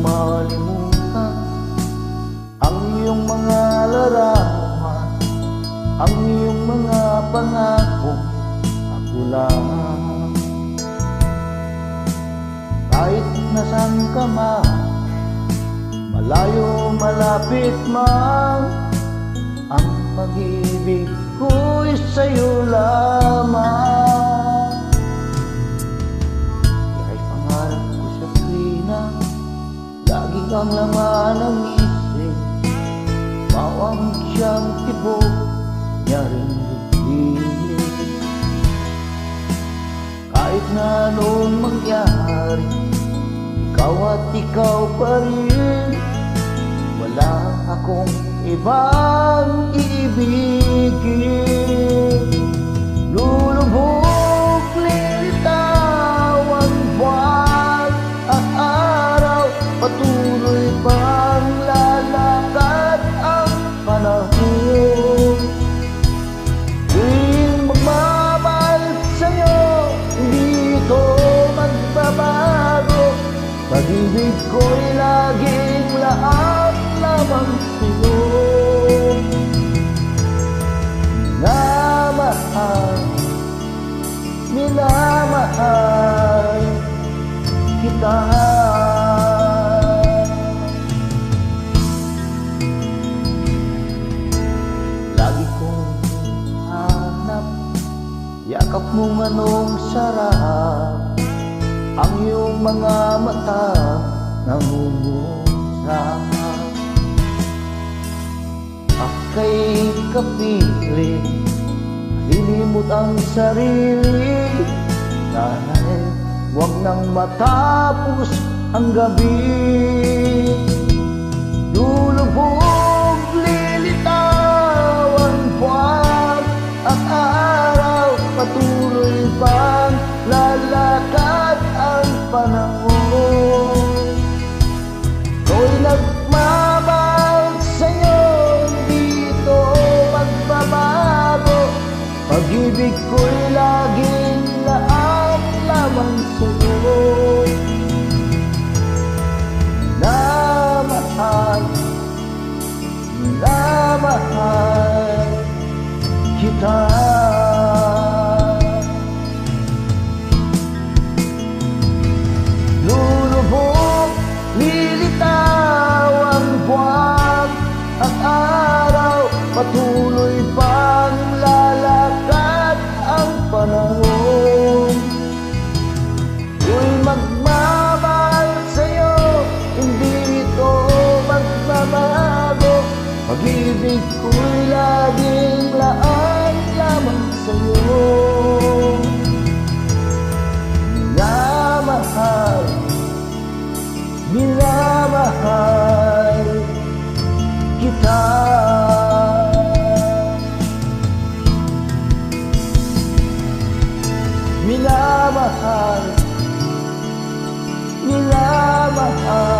malimutan ang iyong mga larawan, ang iyong mga pangako. Ako lang, kahit nasan ka man, malayo malapit man, ang pag-ibig ko'y sa'yo lamang. Kahit pangarap ko sa tuwina, lagi kang laman ng isip, bawang siyang tipo niya rin lupilit. Kahit na anong mangyari, ikaw at ikaw pa rin, wala akong ibang iibigin. Lulubog, lilitaw ang buwan at araw, patuloy pang lalakad ang panahon. Tuwing magmamahal sa'yo, hindi ito magbabago. Pag-ibig ko'y laging lahat lamang sa'yo. Minamahal, minamahal kita. Lagi kong hanap, yakap mong anong sarap, ang iyong mga mata nangungusap. Aka'y kapilit, lilimot ang sarili, dahil huwag nang matapos ang gabi. Lulubog, lilitaw ang buwan at araw, patuloy pang lalakad ang panahon. Ko'y nagmamahal sa'yo, hindi ito magbabago. Pag-ibig ko'y laging lahat lamang sa'yo. Minamahal, minamahal kita. Lulubog, lilitaw ang buwan at araw, patuloy pang lalakad ang panahon. Ko'y magmamahal sa'yo, hindi ito magbabago. Pag-ibig ko'y laging laan lamang sa'yo. Minamahal, minamahal kita. Minamahal, minamahal